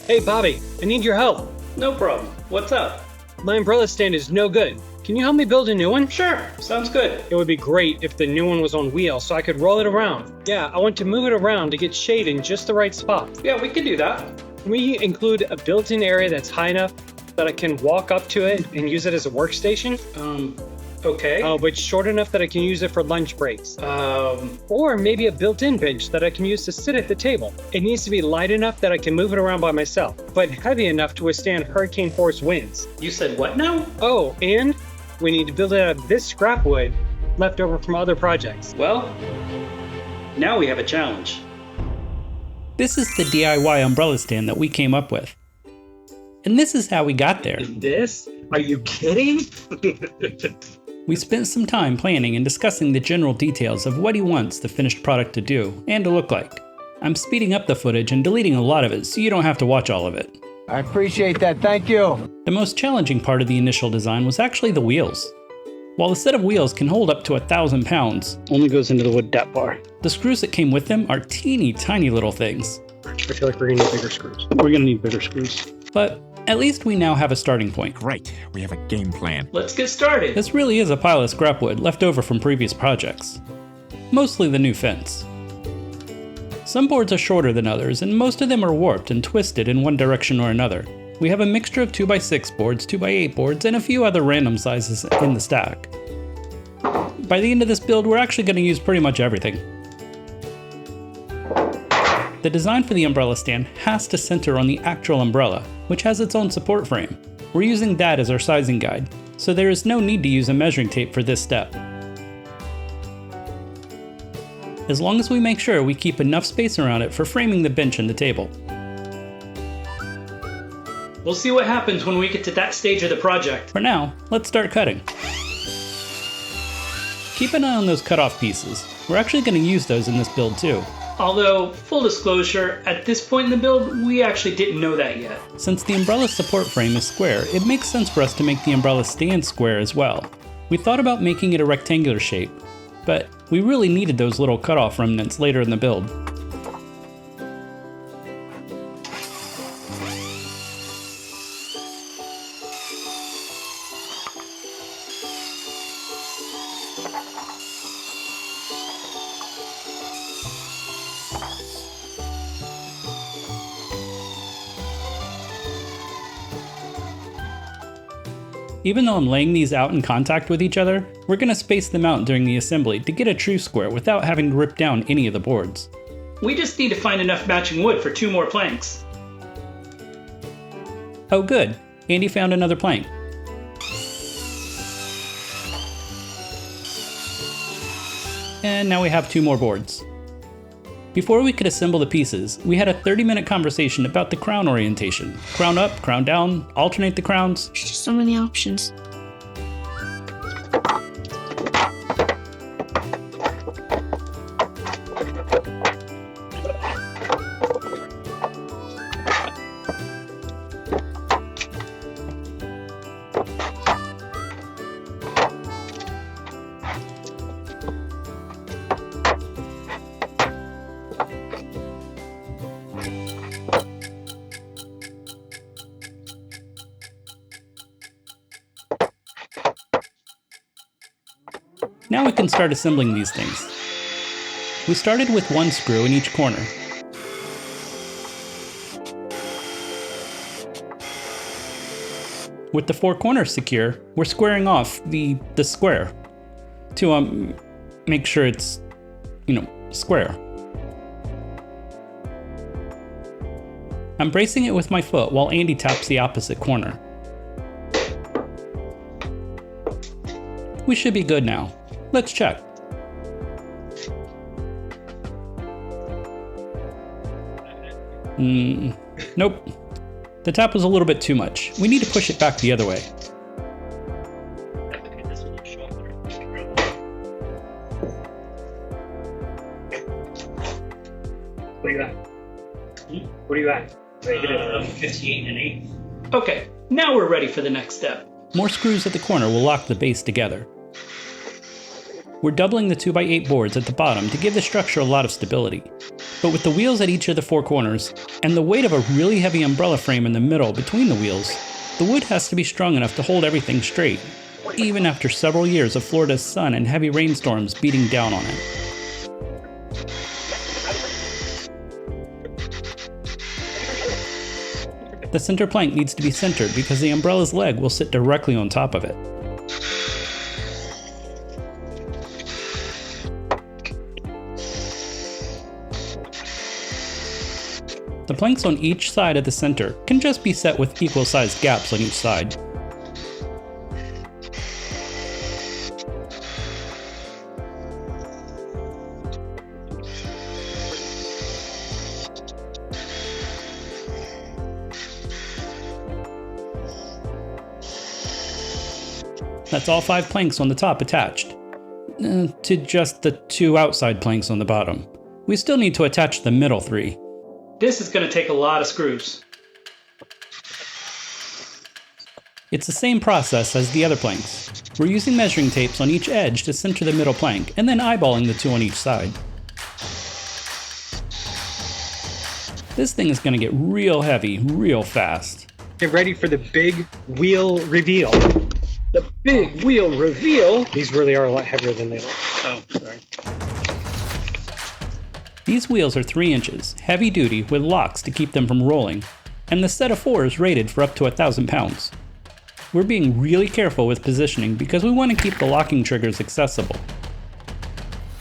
Hey Bobby, I need your help. No problem. What's up? My umbrella stand is no good. Can you help me build a new one? Sure, sounds good. It would be great if the new one was on wheels so I could roll it around. Yeah, I want to move it around to get shade in just the right spot. Yeah, we can do that. Can we include a built-in area that's high enough that I can walk up to it and use it as a workstation? Okay. But short enough that I can use it for lunch breaks. Or maybe a built-in bench that I can use to sit at the table. It needs to be light enough that I can move it around by myself, but heavy enough to withstand hurricane force winds. You said what now? Oh, and we need to build it out of this scrap wood left over from other projects. Well, now we have a challenge. This is the DIY umbrella stand that we came up with. And this is how we got there. This? Are you kidding? We spent some time planning and discussing the general details of what he wants the finished product to do and to look like. I'm speeding up the footage and deleting a lot of it so you don't have to watch all of it. I appreciate that, thank you. The most challenging part of the initial design was actually the wheels. While the set of wheels can hold up to 1,000 pounds, Only goes into the wood depth bar. the screws that came with them are teeny tiny little things. I feel like we're gonna need bigger screws. We're gonna need bigger screws. But at least we now have a starting point. Great, we have a game plan. Let's get started. This really is a pile of scrap wood left over from previous projects. Mostly the new fence. Some boards are shorter than others, and most of them are warped and twisted in one direction or another. We have a mixture of 2x6 boards, 2x8 boards, and a few other random sizes in the stack. By the end of this build, we're actually going to use pretty much everything. The design for the umbrella stand has to center on the actual umbrella, which has its own support frame. We're using that as our sizing guide, so there is no need to use a measuring tape for this step. As long as we make sure we keep enough space around it for framing the bench and the table. We'll see what happens when we get to that stage of the project. For now, let's start cutting. Keep an eye on those cutoff pieces. We're actually going to use those in this build too. Although, full disclosure, at this point in the build, we actually didn't know that yet. Since the umbrella support frame is square, it makes sense for us to make the umbrella stand square as well. We thought about making it a rectangular shape, but we really needed those little cutoff remnants later in the build. Even though I'm laying these out in contact with each other, we're going to space them out during the assembly to get a true square without having to rip down any of the boards. We just need to find enough matching wood for 2 more planks. Oh good, Andy found another plank. And now we have 2 more boards. Before we could assemble the pieces, we had a 30-minute conversation about the crown orientation. Crown up, crown down, alternate the crowns. There's just so many options. Now we can start assembling these things. We started with 1 screw in each corner. With the 4 corners secure, we're squaring off the square to make sure it's, square. I'm bracing it with my foot while Andy taps the opposite corner. We should be good now. Let's check. Nope. The tap was a little bit too much. We need to push it back the other way. What are you at? What are you at? 58 and 8. Okay, now we're ready for the next step. More screws at the corner will lock the base together. We're doubling the 2x8 boards at the bottom to give the structure a lot of stability. But with the wheels at each of the 4 corners, and the weight of a really heavy umbrella frame in the middle between the wheels, the wood has to be strong enough to hold everything straight, even after several years of Florida's sun and heavy rainstorms beating down on it. The center plank needs to be centered because the umbrella's leg will sit directly on top of it. The planks on each side of the center can just be set with equal-sized gaps on each side. That's all 5 planks on the top attached, to just the 2 outside planks on the bottom. We still need to attach the middle 3. This is going to take a lot of screws. It's the same process as the other planks. We're using measuring tapes on each edge to center the middle plank, and then eyeballing the 2 on each side. This thing is going to get real heavy real fast. Get ready for the big wheel reveal. The big wheel reveal! These really are a lot heavier than they look. Oh, sorry. These wheels are 3 inches, heavy duty, with locks to keep them from rolling, and the set of 4 is rated for up to 1,000 pounds. We're being really careful with positioning because we want to keep the locking triggers accessible.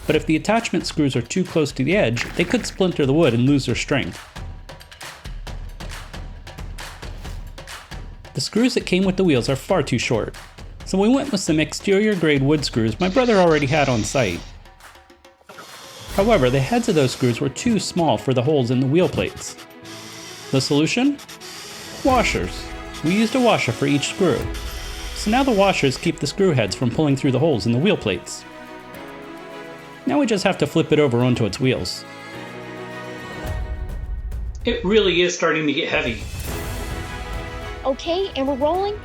But if the attachment screws are too close to the edge, they could splinter the wood and lose their strength. The screws that came with the wheels are far too short, so we went with some exterior grade wood screws my brother already had on site. However, the heads of those screws were too small for the holes in the wheel plates. The solution? Washers. We used a washer for each screw. So now the washers keep the screw heads from pulling through the holes in the wheel plates. Now we just have to flip it over onto its wheels. It really is starting to get heavy. Okay, and we're rolling.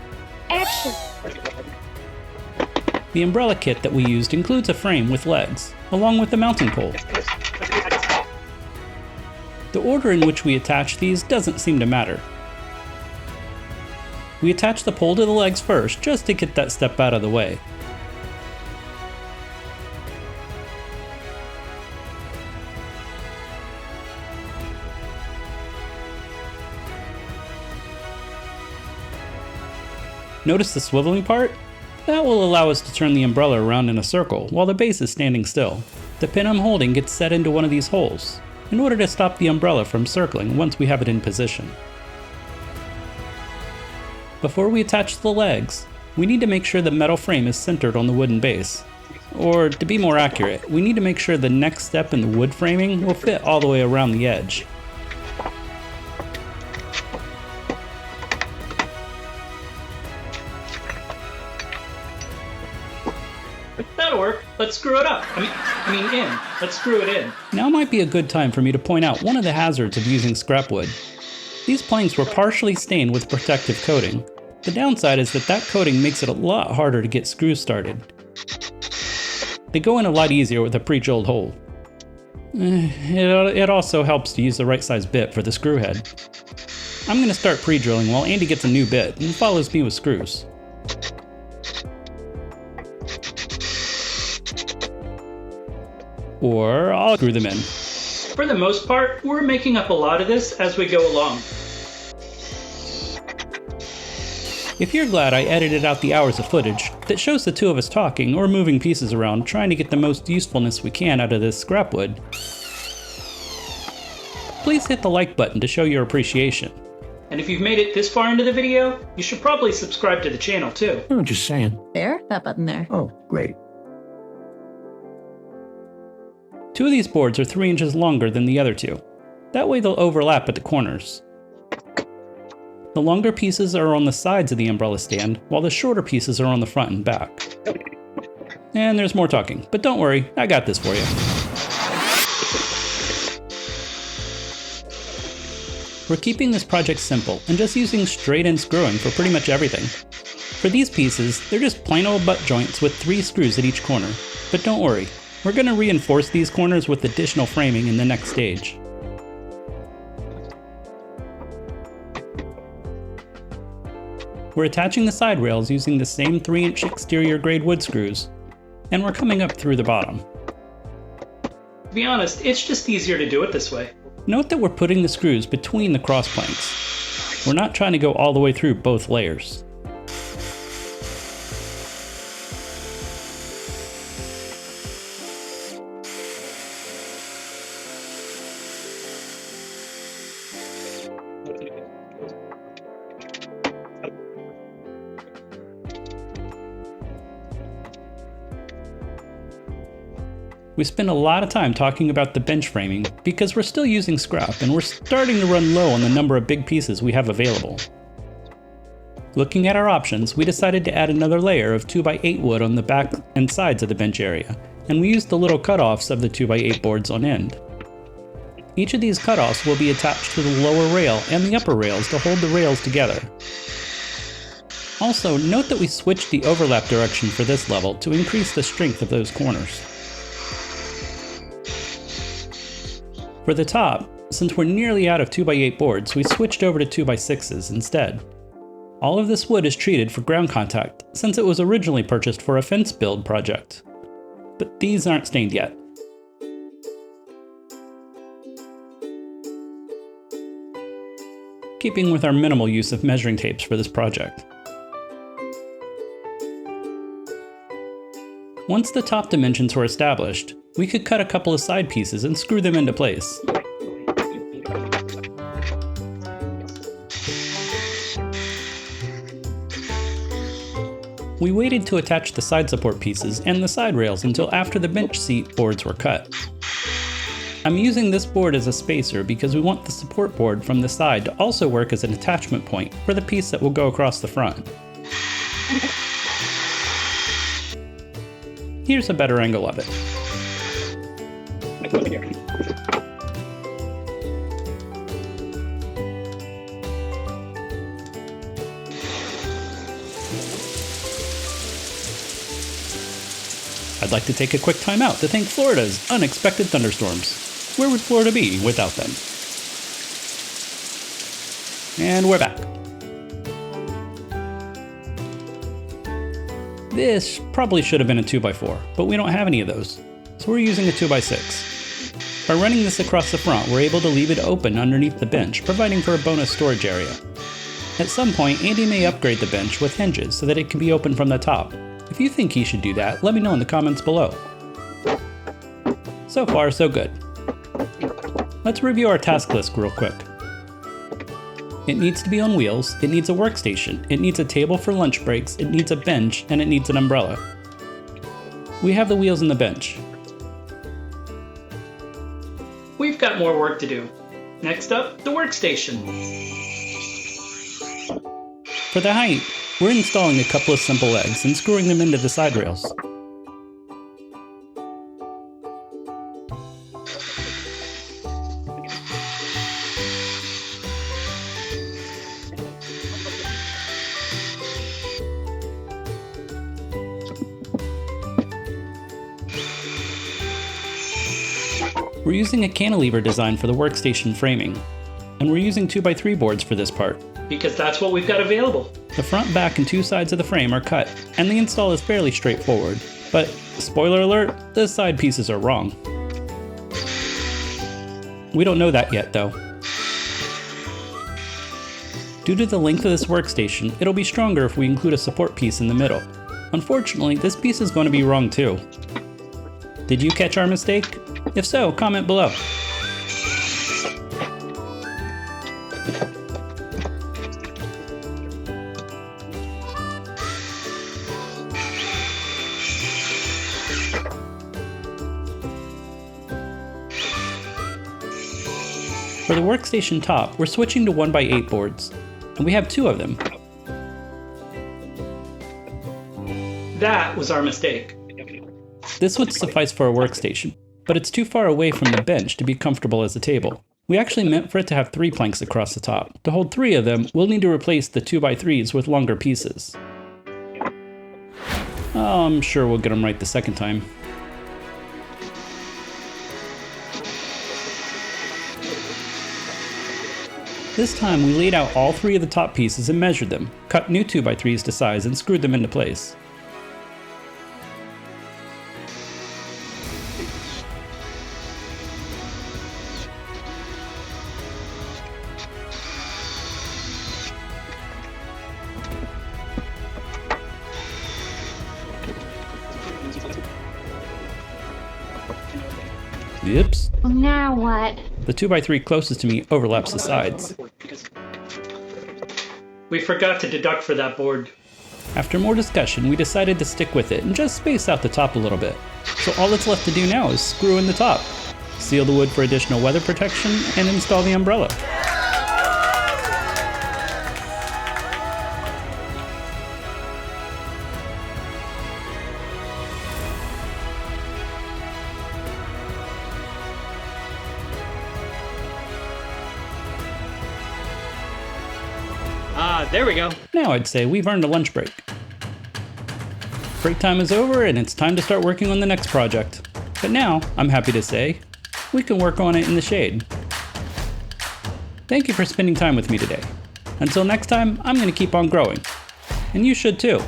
Action! The umbrella kit that we used includes a frame with legs, along with the mounting pole. The order in which we attach these doesn't seem to matter. We attach the pole to the legs first, just to get that step out of the way. Notice the swiveling part? That will allow us to turn the umbrella around in a circle while the base is standing still. The pin I'm holding gets set into one of these holes, in order to stop the umbrella from circling once we have it in position. Before we attach the legs, we need to make sure the metal frame is centered on the wooden base. Or, to be more accurate, we need to make sure the next step in the wood framing will fit all the way around the edge. That'll work. Let's screw it up. I mean in. Let's screw it in. Now might be a good time for me to point out one of the hazards of using scrap wood. These planks were partially stained with protective coating. The downside is that coating makes it a lot harder to get screws started. They go in a lot easier with a pre-drilled hole. It also helps to use the right size bit for the screw head. I'm going to start pre-drilling while Andy gets a new bit and follows me with screws. Or I'll screw them in. For the most part, we're making up a lot of this as we go along. If you're glad I edited out the hours of footage that shows the 2 of us talking or moving pieces around trying to get the most usefulness we can out of this scrap wood, please hit the like button to show your appreciation. And if you've made it this far into the video, you should probably subscribe to the channel too. I'm just saying. There? That button there. Oh, great. 2 of these boards are 3 inches longer than the other 2. That way they'll overlap at the corners. The longer pieces are on the sides of the umbrella stand, while the shorter pieces are on the front and back. And there's more talking, but don't worry, I got this for you. We're keeping this project simple and just using straight-in screwing for pretty much everything. For these pieces, they're just plain old butt joints with 3 screws at each corner. But don't worry, we're going to reinforce these corners with additional framing in the next stage. We're attaching the side rails using the same 3-inch exterior grade wood screws, and we're coming up through the bottom. To be honest, it's just easier to do it this way. Note that we're putting the screws between the cross planks. We're not trying to go all the way through both layers. We spend a lot of time talking about the bench framing because we're still using scrap and we're starting to run low on the number of big pieces we have available. Looking at our options, we decided to add another layer of 2x8 wood on the back and sides of the bench area, and we used the little cutoffs of the 2x8 boards on end. Each of these cutoffs will be attached to the lower rail and the upper rails to hold the rails together. Also, note that we switched the overlap direction for this level to increase the strength of those corners. For the top, since we're nearly out of 2x8 boards, we switched over to 2x6s instead. All of this wood is treated for ground contact, since it was originally purchased for a fence build project. But these aren't stained yet. Keeping with our minimal use of measuring tapes for this project. Once the top dimensions were established, we could cut a couple of side pieces and screw them into place. We waited to attach the side support pieces and the side rails until after the bench seat boards were cut. I'm using this board as a spacer because we want the support board from the side to also work as an attachment point for the piece that will go across the front. Here's a better angle of it. I'd like to take a quick time out to thank Florida's unexpected thunderstorms. Where would Florida be without them? And we're back. This probably should have been a 2x4, but we don't have any of those, so we're using a 2x6. By running this across the front, we're able to leave it open underneath the bench, providing for a bonus storage area. At some point, Andy may upgrade the bench with hinges so that it can be open from the top. If you think he should do that, let me know in the comments below. So far, so good. Let's review our task list real quick. It needs to be on wheels, it needs a workstation, it needs a table for lunch breaks, it needs a bench, and it needs an umbrella. We have the wheels and the bench. We've got more work to do. Next up, the workstation. For the height, we're installing a couple of simple legs and screwing them into the side rails. We're using a cantilever design for the workstation framing, and we're using 2x3 boards for this part. Because that's what we've got available. The front, back, and two sides of the frame are cut, and the install is fairly straightforward. But, spoiler alert, the side pieces are wrong. We don't know that yet, though. Due to the length of this workstation, it'll be stronger if we include a support piece in the middle. Unfortunately, this piece is going to be wrong too. Did you catch our mistake? If so, comment below. For the workstation top, we're switching to 1x8 boards, and we have 2 of them. That was our mistake. This would suffice for a workstation, but it's too far away from the bench to be comfortable as a table. We actually meant for it to have 3 planks across the top. To hold 3 of them, we'll need to replace the 2x3s with longer pieces. Oh, I'm sure we'll get them right the second time. This time we laid out all 3 of the top pieces and measured them, cut new 2x3s to size and screwed them into place. Oops. Now what? The 2x3 closest to me overlaps the sides. We forgot to deduct for that board. After more discussion, we decided to stick with it and just space out the top a little bit. So all that's left to do now is screw in the top, seal the wood for additional weather protection, and install the umbrella. Ah, there we go. Now I'd say we've earned a lunch break. Break time is over and it's time to start working on the next project. But now, I'm happy to say, we can work on it in the shade. Thank you for spending time with me today. Until next time, I'm going to keep on growing. And you should too.